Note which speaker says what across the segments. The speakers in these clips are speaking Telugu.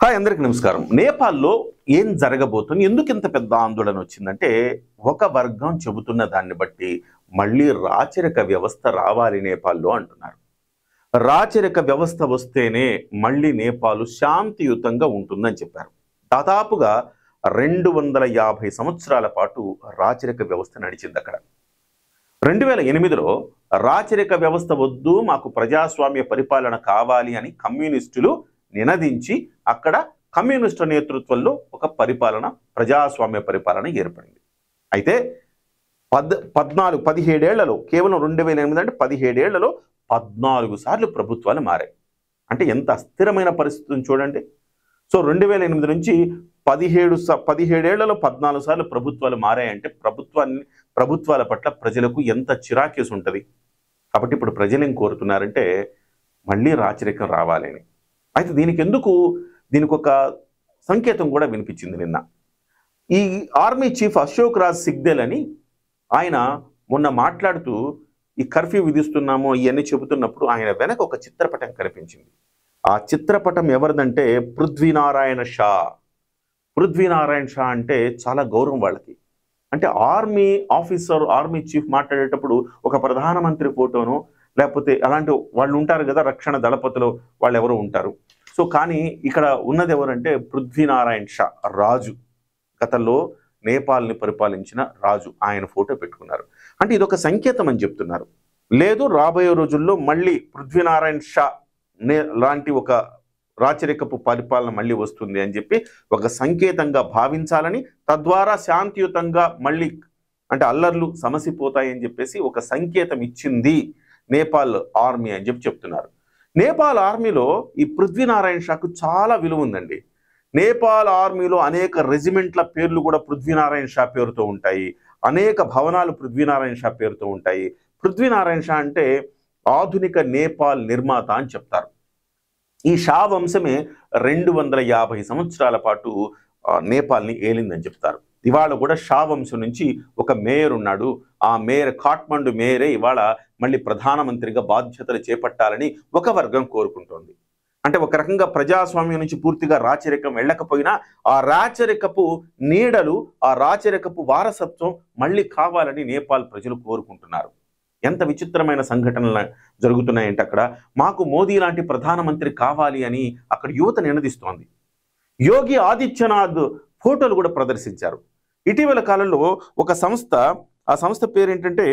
Speaker 1: హాయ్ అందరికీ నమస్కారం. నేపాల్లో ఏం జరగబోతుంది, ఎందుకు ఇంత పెద్ద ఆందోళన వచ్చిందంటే, ఒక వర్గం చెబుతున్న దాన్ని బట్టి మళ్ళీ రాచరిక వ్యవస్థ రావాలి నేపాల్లో అంటున్నారు. రాచరిక వ్యవస్థ వస్తేనే మళ్ళీ నేపాల్ శాంతియుతంగా ఉంటుందని చెప్పారు. దాదాపుగా 250 సంవత్సరాల పాటు రాచరిక వ్యవస్థ నడిచింది అక్కడ. 2008లో రాచరిక వ్యవస్థ వద్దు, మాకు ప్రజాస్వామ్య పరిపాలన కావాలి అని కమ్యూనిస్టులు నినదించి అక్కడ కమ్యూనిస్టు నేతృత్వంలో ఒక పరిపాలన, ప్రజాస్వామ్య పరిపాలన ఏర్పడింది. అయితే 17 ఏళ్లలో, కేవలం 2008 అంటే 17 ఏళ్లలో 14 సార్లు ప్రభుత్వాలు మారాయి. అంటే ఎంత అస్థిరమైన పరిస్థితిని చూడండి. సో 2008 నుంచి 17 ఏళ్లలో 14 సార్లు ప్రభుత్వాలు మారాయంటే ప్రభుత్వాల పట్ల ప్రజలకు ఎంత చిరాకేసి ఉంటుంది. కాబట్టి ఇప్పుడు ప్రజలు ఏం కోరుతున్నారంటే మళ్ళీ రాచరికం రావాలని. అయితే దీనికి ఒక సంకేతం కూడా వినిపించింది నిన్న. ఈ ఆర్మీ చీఫ్ అశోక్ రాజ్ సిగ్దేల్ అని ఆయన మొన్న మాట్లాడుతూ ఈ కర్ఫ్యూ విధిస్తున్నాము ఇవన్నీ చెబుతున్నప్పుడు ఆయన వెనక ఒక చిత్రపటం కనిపించింది. ఆ చిత్రపటం ఎవరిదంటే పృథ్వీనారాయణ షా. పృథ్వీనారాయణ షా అంటే చాలా గౌరవం వాళ్ళకి. అంటే ఆర్మీ ఆఫీసర్, ఆర్మీ చీఫ్ మాట్లాడేటప్పుడు ఒక ప్రధానమంత్రి ఫోటోను, లేకపోతే అలాంటి వాళ్ళు ఉంటారు కదా, రక్షణ దళపతిలో వాళ్ళు ఎవరో ఉంటారు. సో కానీ ఇక్కడ ఉన్నది ఎవరంటే పృథ్వీనారాయణ షా, రాజు, గతంలో నేపాల్ని పరిపాలించిన రాజు. ఆయన ఫోటో పెట్టుకున్నారు. అంటే ఇదొక సంకేతం అని చెప్తున్నారు. లేదు, రాబోయే రోజుల్లో మళ్ళీ పృథ్వీనారాయణ షా లాంటి ఒక రాచరికపు పరిపాలన మళ్ళీ వస్తుంది అని చెప్పి ఒక సంకేతంగా భావించాలని, తద్వారా శాంతియుతంగా మళ్ళీ అంటే అల్లర్లు సమసిపోతాయని చెప్పేసి ఒక సంకేతం ఇచ్చింది నేపాల్ ఆర్మీ అని చెప్తున్నారు. నేపాల్ ఆర్మీలో ఈ పృథ్వీనారాయణ షాకు చాలా విలువ ఉందండి. నేపాల్ ఆర్మీలో అనేక రెజిమెంట్ల పేర్లు కూడా పృథ్వీనారాయణ షా పేరుతో ఉంటాయి. అనేక భవనాలు పృథ్వీనారాయణ షా పేరుతో ఉంటాయి. పృథ్వీనారాయణ షా అంటే ఆధునిక నేపాల్ నిర్మాత అని చెప్తారు. ఈ షా వంశమే 250 సంవత్సరాల పాటు నేపాల్ని ఏలిందని చెప్తారు. ఇవాళ కూడా షా వంశం నుంచి ఒక మేయర్ ఉన్నాడు. ఆ మేయర్, కాఠ్మండు మేయరే ఇవాళ మళ్ళీ ప్రధానమంత్రిగా బాధ్యతలు చేపట్టాలని ఒక వర్గం కోరుకుంటోంది. అంటే ఒక రకంగా ప్రజాస్వామ్యం నుంచి పూర్తిగా రాచరికం వెళ్ళకపోయినా ఆ రాచరికపు నీడలు, ఆ రాచరికపు వారసత్వం మళ్ళీ కావాలని నేపాల్ ప్రజలు కోరుకుంటున్నారు. ఎంత విచిత్రమైన సంఘటనలు జరుగుతున్నాయంటే అక్కడ మాకు మోదీ లాంటి ప్రధానమంత్రి కావాలి అని అక్కడ యువత నినదిస్తోంది. యోగి ఆదిత్యనాథ్ ఫోటోలు కూడా ప్రదర్శించారు. ఇటీవల కాలంలో ఒక సంస్థ, ఆ సంస్థ పేరేంటంటే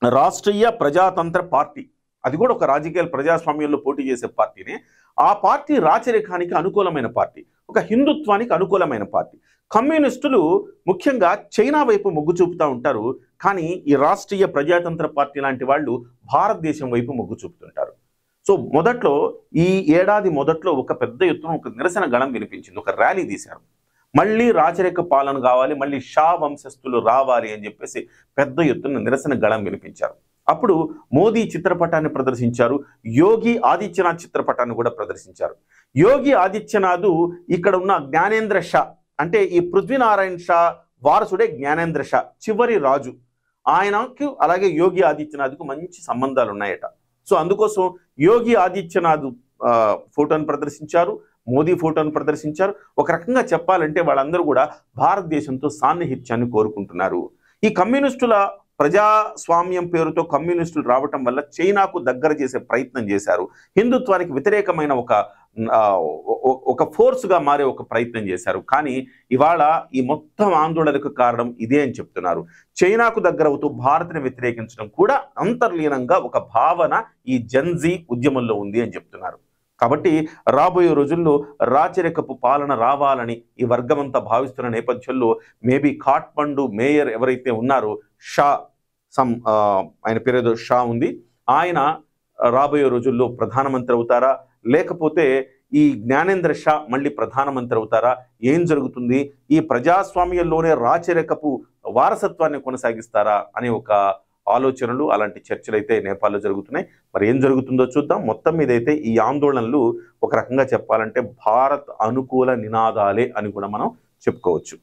Speaker 1: రాష్ట్రీయ ప్రజాతంత్ర పార్టీ. అది కూడా ఒక రాజకీయ ప్రజాస్వామ్యంలో పోటీ చేసే పార్టీనే. ఆ పార్టీ రాచరికానికి అనుకూలమైన పార్టీ, ఒక హిందుత్వానికి అనుకూలమైన పార్టీ. కమ్యూనిస్టులు ముఖ్యంగా చైనా వైపు మొగ్గు చూపుతూ ఉంటారు. కానీ ఈ రాష్ట్రీయ ప్రజాతంత్ర పార్టీ లాంటి వాళ్ళు భారతదేశం వైపు మొగ్గు చూపుతుంటారు. సో ఈ ఏడాది మొదట్లో ఒక పెద్ద ఎత్తున ఒక నిరసన గళం వినిపించింది. ఒక ర్యాలీ తీశారు. మళ్ళీ రాచరిక పాలన కావాలి, మళ్ళీ షా వంశస్థులు రావాలి అని చెప్పేసి పెద్ద ఎత్తున నిరసన గళం వినిపించారు. అప్పుడు మోదీ చిత్రపటాన్ని ప్రదర్శించారు. యోగి ఆదిత్యనాథ్ చిత్రపటాన్ని కూడా ప్రదర్శించారు. యోగి ఆదిత్యనాథ్ ఇక్కడ ఉన్న జ్ఞానేంద్ర షా, అంటే ఈ పృథ్వీనారాయణ షా వారసుడే జ్ఞానేంద్ర షా, చివరి రాజు. ఆయనకు అలాగే యోగి ఆదిత్యనాథ్కు మంచి సంబంధాలు ఉన్నాయట. సో అందుకోసం యోగి ఆదిత్యనాథ్ ఫోటోను ప్రదర్శించారు, మోదీ ఫోటోను ప్రదర్శించారు. ఒక రకంగా చెప్పాలంటే వాళ్ళందరూ కూడా భారతదేశంతో సాన్నిహిత్యాన్ని కోరుకుంటున్నారు. ఈ కమ్యూనిస్టుల ప్రజాస్వామ్యం పేరుతో కమ్యూనిస్టులు రావటం వల్ల చైనాకు దగ్గర చేసే ప్రయత్నం చేశారు. హిందుత్వానికి వ్యతిరేకమైన ఒక ఫోర్స్గా మారే ఒక ప్రయత్నం చేశారు. కానీ ఇవాళ ఈ మొత్తం ఆందోళనకు కారణం ఇదే అని చెప్తున్నారు. చైనాకు దగ్గర అవుతూ భారత్ని వ్యతిరేకించడం కూడా అంతర్లీనంగా ఒక భావన ఈ జెన్జీ ఉద్యమంలో ఉంది అని చెప్తున్నారు. కాబట్టి రాబోయే రోజుల్లో రాచరికపు పాలన రావాలని ఈ వర్గమంతా భావిస్తున్న నేపథ్యంలో మేబీ కాఠ్మండు మేయర్ ఎవరైతే ఉన్నారో షా, ఆయన పేరేదో షా ఉంది, ఆయన రాబోయే రోజుల్లో ప్రధానమంత్రి అవుతారా, లేకపోతే ఈ జ్ఞానేంద్ర షా మళ్ళీ ప్రధానమంత్రి అవుతారా, ఏం జరుగుతుంది, ఈ ప్రజాస్వామ్యంలోనే రాచరికపు వారసత్వాన్ని కొనసాగిస్తారా అనే ఒక ఆలోచనలు, అలాంటి చర్చలు అయితే నేపాల్లో జరుగుతున్నాయి. మరి ఏం జరుగుతుందో చూద్దాం. మొత్తం మీద అయితే ఈ ఆందోళనలు ఒక రకంగా చెప్పాలంటే భారత్ అనుకూల నినాదాలే అని కూడా మనం చెప్పుకోవచ్చు.